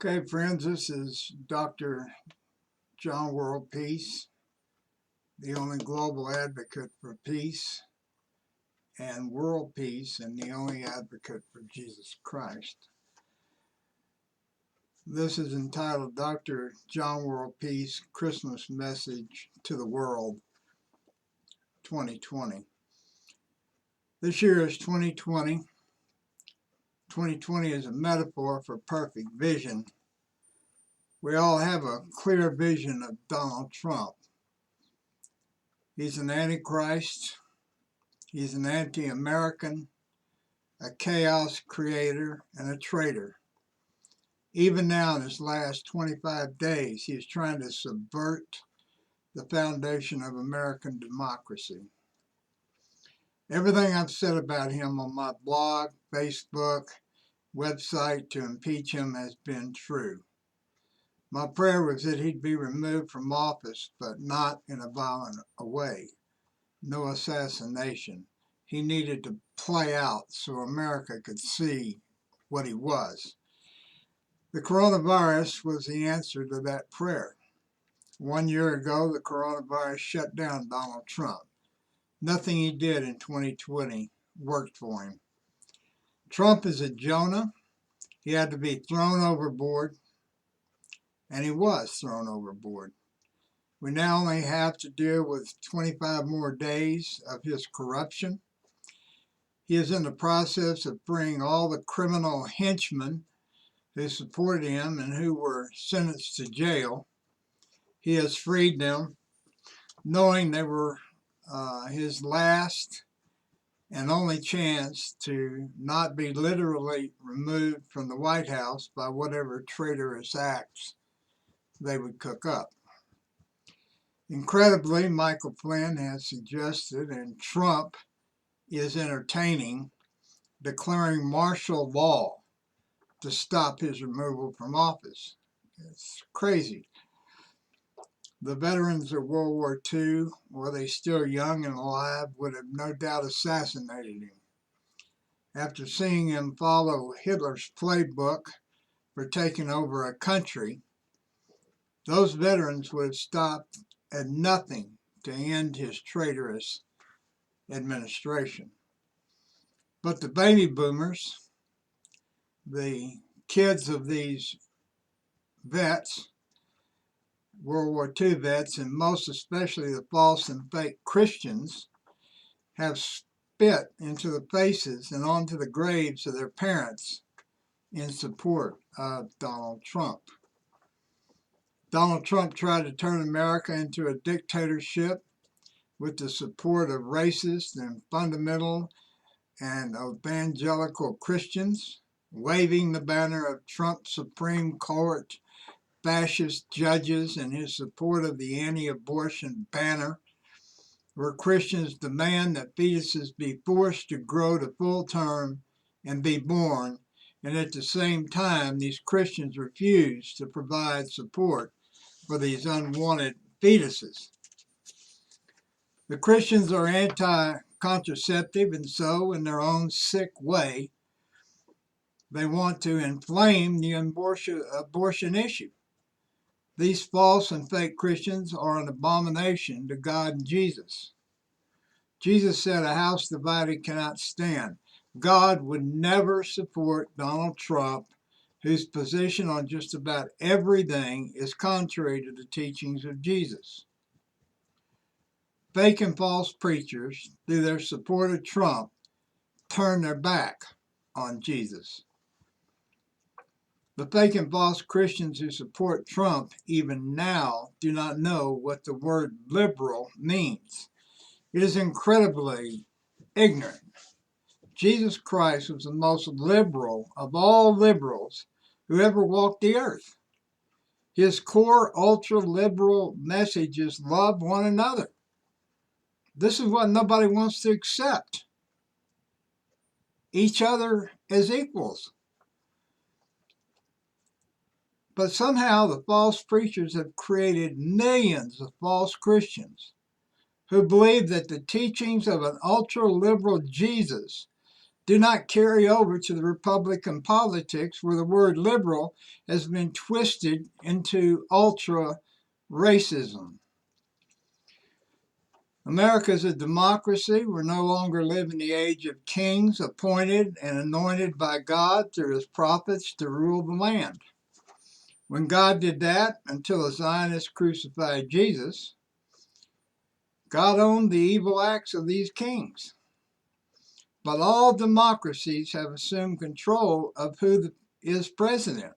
Okay, friends, this is Dr. John WorldPeace, the only global advocate for peace and world peace, and the only advocate for Jesus Christ. This is entitled Dr. John WorldPeace Christmas Message to the World 2020. This year is 2020. 2020 is a metaphor for perfect vision. We all have a clear vision of Donald Trump. He's an antichrist. He's an anti-American, a chaos creator, and a traitor. Even now, in his last 25 days, he is trying to subvert the foundation of American democracy. Everything I've said about him on my blog, Facebook, website to impeach him has been true. My prayer was that he'd be removed from office, but not in a violent way. No assassination. He needed to play out so America could see what he was. The coronavirus was the answer to that prayer. 1 year ago, the coronavirus shut down Donald Trump. Nothing he did in 2020 worked for him. Trump is a Jonah. He had to be thrown overboard, and he was thrown overboard. We now only have to deal with 25 more days of his corruption. He is in the process of freeing all the criminal henchmen who supported him and who were sentenced to jail. He has freed them, knowing they were his last and only chance to not be literally removed from the White House by whatever traitorous acts they would cook up. Incredibly, Michael Flynn has suggested, and Trump is entertaining, declaring martial law to stop his removal from office. It's crazy. The veterans of World War II, were they still young and alive, would have no doubt assassinated him. After seeing him follow Hitler's playbook for taking over a country, those veterans would have stopped at nothing to end his traitorous administration. But the baby boomers, the kids of these vets, World War II vets, and most especially the false and fake Christians, have spit into the faces and onto the graves of their parents in support of Donald Trump. Donald Trump tried to turn America into a dictatorship with the support of racist and fundamental and evangelical Christians, waving the banner of Trump's Supreme Court fascist judges and his support of the anti-abortion banner, where Christians demand that fetuses be forced to grow to full term and be born, and at the same time these Christians refuse to provide support for these unwanted fetuses. The Christians are anti-contraceptive, and so, in their own sick way, they want to inflame the abortion issue. These false and fake Christians are an abomination to God and Jesus. Jesus said a house divided cannot stand. God would never support Donald Trump, whose position on just about everything is contrary to the teachings of Jesus. Fake and false preachers, through their support of Trump, turn their back on Jesus. The fake and false Christians who support Trump even now do not know what the word liberal means. It is incredibly ignorant. Jesus Christ was the most liberal of all liberals who ever walked the earth. His core ultra-liberal message is love one another. This is what nobody wants to accept. Each other as equals. But somehow the false preachers have created millions of false Christians who believe that the teachings of an ultra-liberal Jesus do not carry over to the Republican politics where the word liberal has been twisted into ultra racism. America is a democracy. We no longer live in the age of kings appointed and anointed by God through his prophets to rule the land. When God did that, until the Zionists crucified Jesus, God owned the evil acts of these kings. But all democracies have assumed control of who is president.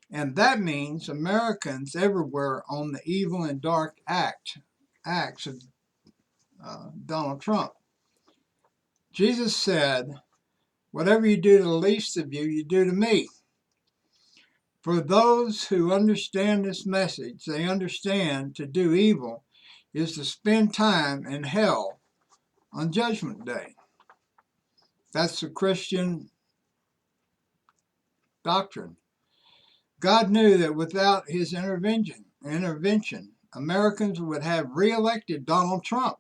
And that means Americans everywhere own the evil and dark acts of Donald Trump. Jesus said, "Whatever you do to the least of you, you do to me." For those who understand this message, they understand to do evil is to spend time in hell on Judgment Day. That's the Christian doctrine. God knew that without his intervention, Americans would have re-elected Donald Trump,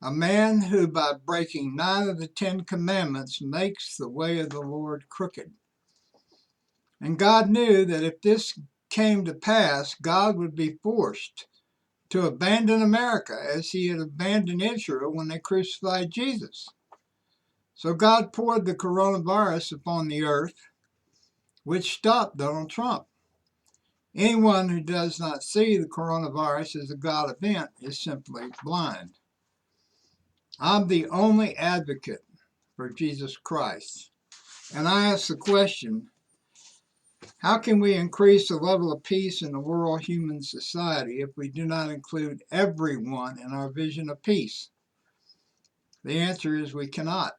a man who, by breaking 9 of the 10 commandments, makes the way of the Lord crooked. And God knew that if this came to pass, God would be forced to abandon America as he had abandoned Israel when they crucified Jesus. So God poured the coronavirus upon the earth, which stopped Donald Trump. Anyone who does not see the coronavirus as a God event is simply blind. I'm the only advocate for Jesus Christ. And I ask the question, how can we increase the level of peace in the world human society if we do not include everyone in our vision of peace? The answer is we cannot.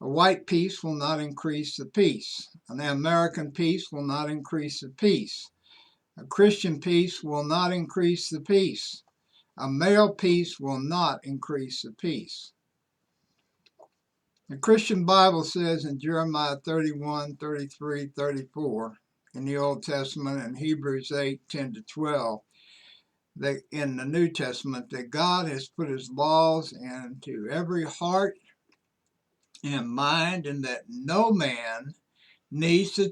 A white peace will not increase the peace. An American peace will not increase the peace. A Christian peace will not increase the peace. A male peace will not increase the peace. The Christian Bible says in Jeremiah 31, 33, 34, in the Old Testament, and Hebrews 8, 10 to 12, that in the New Testament, that God has put his laws into every heart and mind, and that no man needs to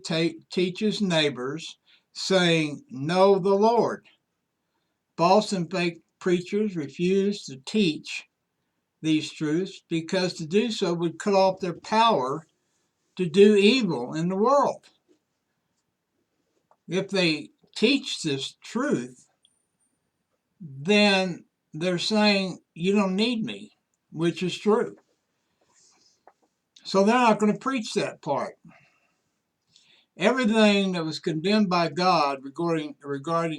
teach his neighbors, saying, "Know the Lord." False and fake preachers refuse to teach these truths because to do so would cut off their power to do evil in the world. If they teach this truth, then they're saying, "You don't need me," which is true. So they're not going to preach that part. Everything that was condemned by God regarding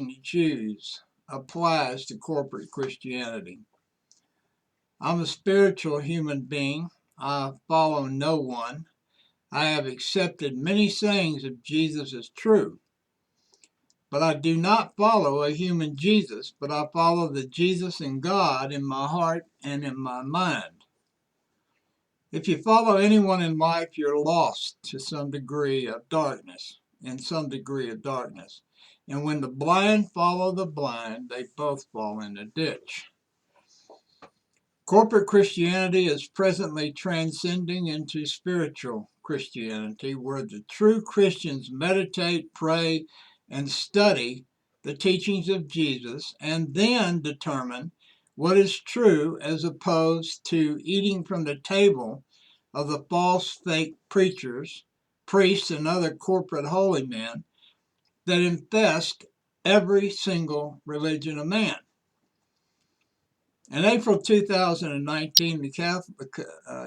the Jews applies to corporate Christianity. I'm a spiritual human being. I follow no one. I have accepted many sayings of Jesus as true. But I do not follow a human Jesus, but I follow the Jesus and God in my heart and in my mind. If you follow anyone in life, you're lost to some degree of darkness, in some degree of darkness. And when the blind follow the blind, they both fall in the ditch. Corporate Christianity is presently transcending into spiritual Christianity, where the true Christians meditate, pray, and study the teachings of Jesus, and then determine what is true as opposed to eating from the table of the false fake preachers, priests, and other corporate holy men that infest every single religion of man. In April 2019, the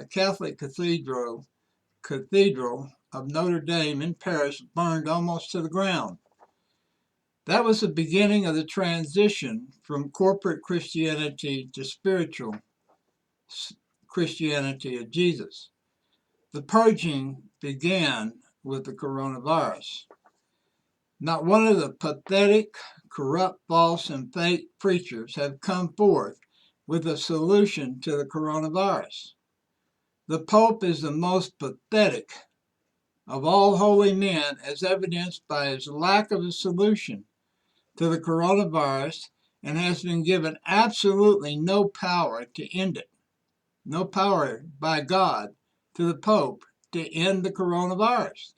Catholic Cathedral of Notre Dame in Paris burned almost to the ground. That was the beginning of the transition from corporate Christianity to spiritual Christianity of Jesus. The purging began with the coronavirus. Not one of the pathetic, corrupt, false, and fake preachers have come forth with a solution to the coronavirus. The Pope is the most pathetic of all holy men, as evidenced by his lack of a solution to the coronavirus, and has been given absolutely no power to end it. no power by God to the Pope to end the coronavirus.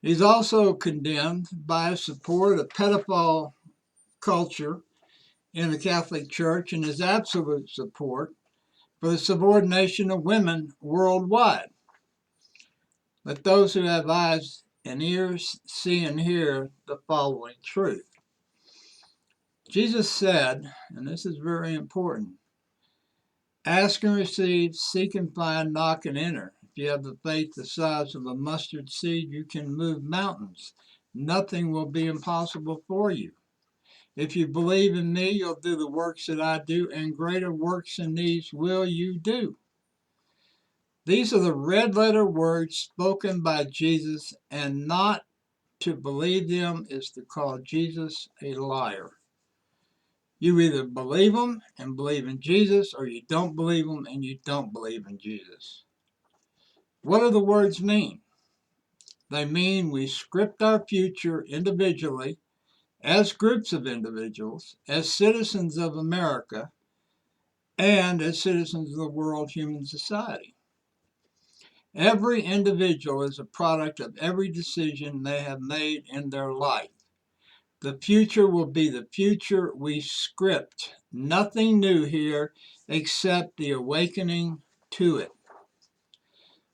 He's also condemned by his support of pedophile culture in the Catholic Church and his absolute support for the subordination of women worldwide. Let those who have eyes and ears see and hear the following truth. Jesus said, and this is very important, ask and receive, seek and find, knock and enter. If you have the faith the size of a mustard seed, you can move mountains. Nothing will be impossible for you. If you believe in me, you'll do the works that I do, and greater works than these will you do. These are the red letter words spoken by Jesus, and not to believe them is to call Jesus a liar. You either believe them and believe in Jesus, or you don't believe them and you don't believe in Jesus. What do the words mean? They mean we script our future individually, as groups of individuals, as citizens of America, and as citizens of the world human society. Every individual is a product of every decision they have made in their life. The future will be the future we script. Nothing new here except the awakening to it.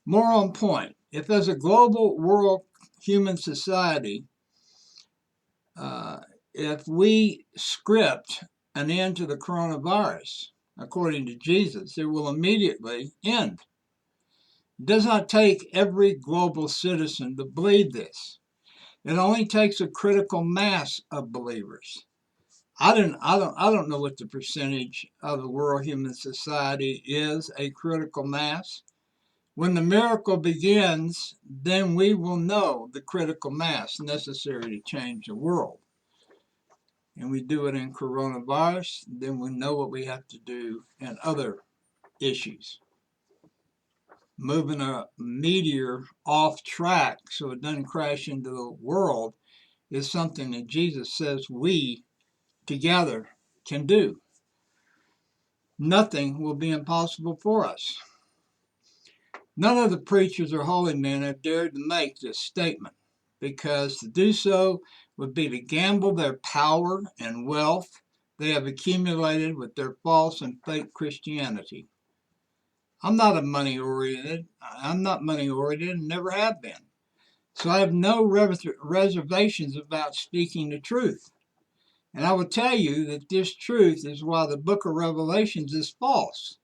More on point, if as a global world human society, if we script an end to the coronavirus, according to Jesus, it will immediately end. It does not take every global citizen to believe this. It only takes a critical mass of believers. I don't know what the percentage of the world human society is a critical mass. When the miracle begins, then we will know the critical mass necessary to change the world. And we do it in coronavirus, then we know what we have to do in other issues. Moving a meteor off track so it doesn't crash into the world is something that Jesus says we together can do. Nothing will be impossible for us. None of the preachers or holy men have dared to make this statement, because to do so would be to gamble their power and wealth they have accumulated with their false and fake Christianity. I'm not money oriented and never have been. So I have no reservations about speaking the truth. And I will tell you that this truth is why the book of Revelations is false.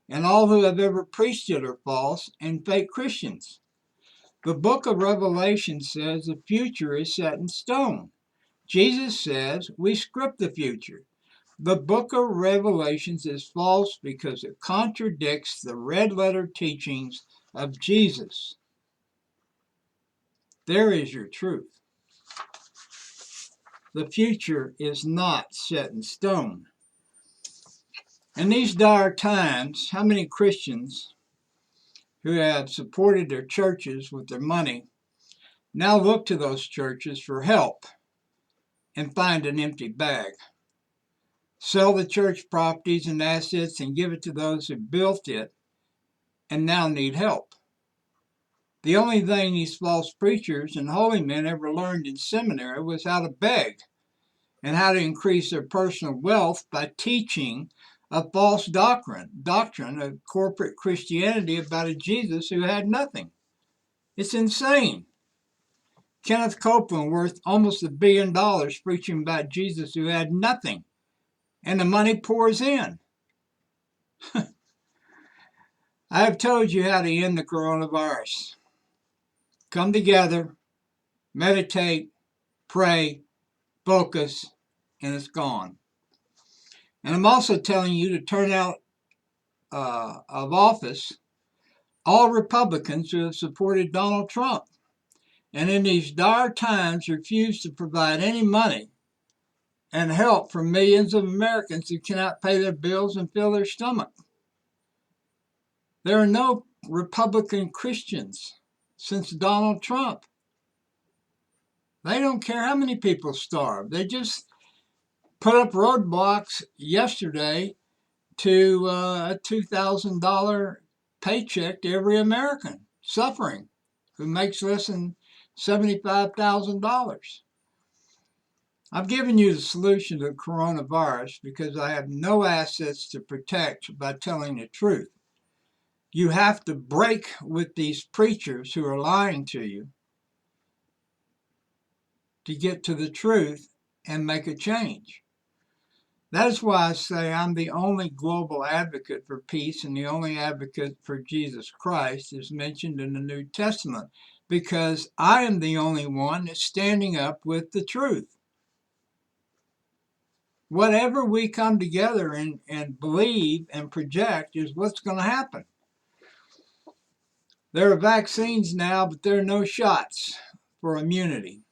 And all who have ever preached it are false and fake Christians. The book of Revelation says the future is set in stone. Jesus says we script the future. The book of Revelations is false because it contradicts the red letter teachings of Jesus. There is your truth. The future is not set in stone. In these dire times, how many Christians who have supported their churches with their money now look to those churches for help and find an empty bag? Sell the church properties and assets and give it to those who built it and now need help. The only thing these false preachers and holy men ever learned in seminary was how to beg and how to increase their personal wealth by teaching a false doctrine of corporate Christianity about a Jesus who had nothing. It's insane. Kenneth Copeland, worth almost $1 billion, preaching about Jesus who had nothing, and the money pours in. I have told you how to end the coronavirus. Come together, meditate, pray, focus, and it's gone. And I'm also telling you to turn out of office all Republicans who have supported Donald Trump, and in these dire times refuse to provide any money and help for millions of Americans who cannot pay their bills and fill their stomach. There are no Republican Christians since Donald Trump. They don't care how many people starve. They just put up roadblocks yesterday to a $2,000 paycheck to every American suffering who makes less than $75,000. I've given you the solution to the coronavirus because I have no assets to protect by telling the truth. You have to break with these preachers who are lying to you to get to the truth and make a change. That is why I say I'm the only global advocate for peace and the only advocate for Jesus Christ is mentioned in the New Testament, because I am the only one that's standing up with the truth. Whatever we come together and believe and project is what's going to happen. There are vaccines now, but there are no shots for immunity.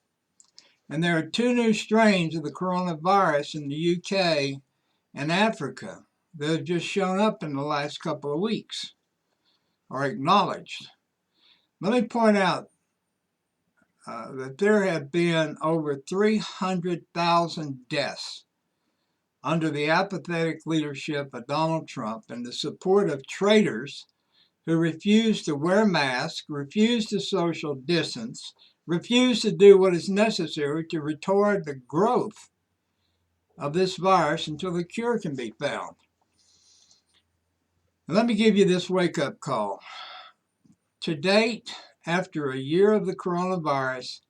And there are 2 new strains of the coronavirus in the UK and Africa that have just shown up in the last couple of weeks, or acknowledged. Let me point out that there have been over 300,000 deaths under the apathetic leadership of Donald Trump and the support of traitors who refuse to wear masks, refuse to social distance, refuse to do what is necessary to retard the growth of this virus until the cure can be found. And let me give you this wake-up call. To date, after a year of the coronavirus,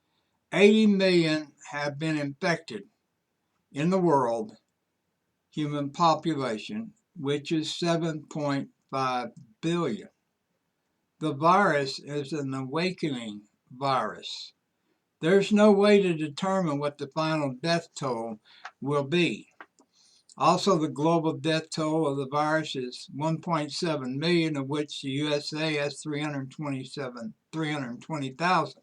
80 million have been infected in the world human population, which is 7.5 billion. The virus is an awakening virus. There's no way to determine what the final death toll will be. Also, the global death toll of the virus is 1.7 million, of which the USA has 320,000.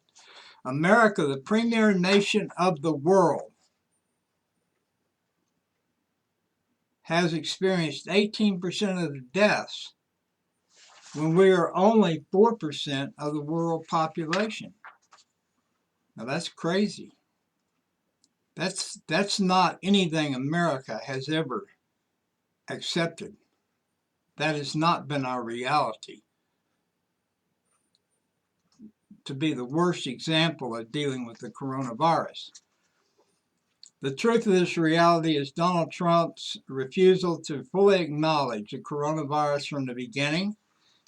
America, the premier nation of the world, has experienced 18% of the deaths when we are only 4% of the world population. Now that's crazy. That's not anything America has ever accepted. That has not been our reality. To be the worst example of dealing with the coronavirus. The truth of this reality is Donald Trump's refusal to fully acknowledge the coronavirus from the beginning,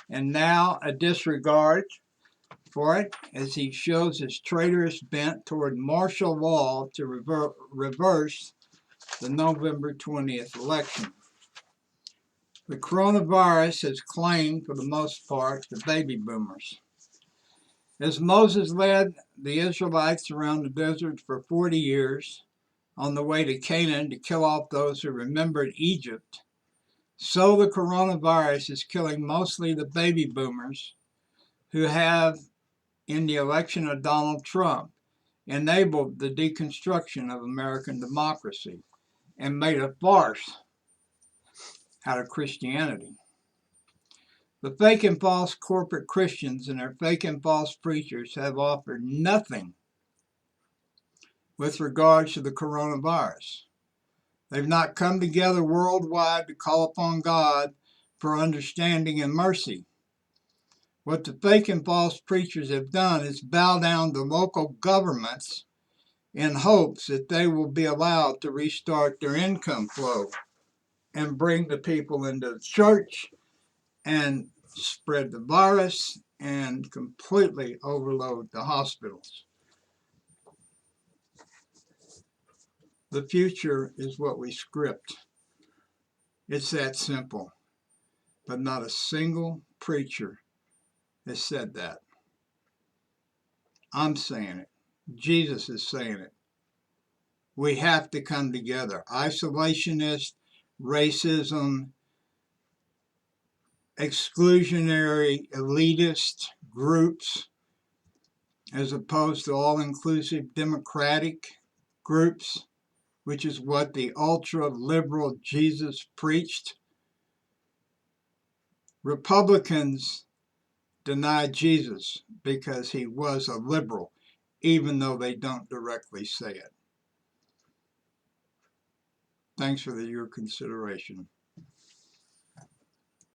and now a disregard for it as he shows his traitorous bent toward martial law to reverse the November 20th election. The coronavirus has claimed, for the most part, the baby boomers. As Moses led the Israelites around the desert for 40 years on the way to Canaan to kill off those who remembered Egypt, so the coronavirus is killing mostly the baby boomers who have, in the election of Donald Trump, enabled the deconstruction of American democracy and made a farce out of Christianity. The fake and false corporate Christians and their fake and false preachers have offered nothing with regards to the coronavirus. They've not come together worldwide to call upon God for understanding and mercy. What the fake and false preachers have done is bow down to local governments in hopes that they will be allowed to restart their income flow and bring the people into the church and spread the virus and completely overload the hospitals. The future is what we script. It's that simple. But not a single preacher has said that. I'm saying it. Jesus is saying it. We have to come together. Isolationist, racism, exclusionary, elitist groups, as opposed to all-inclusive democratic groups, which is what the ultra-liberal Jesus preached. Republicans deny Jesus because he was a liberal, even though they don't directly say it. Thanks for your consideration.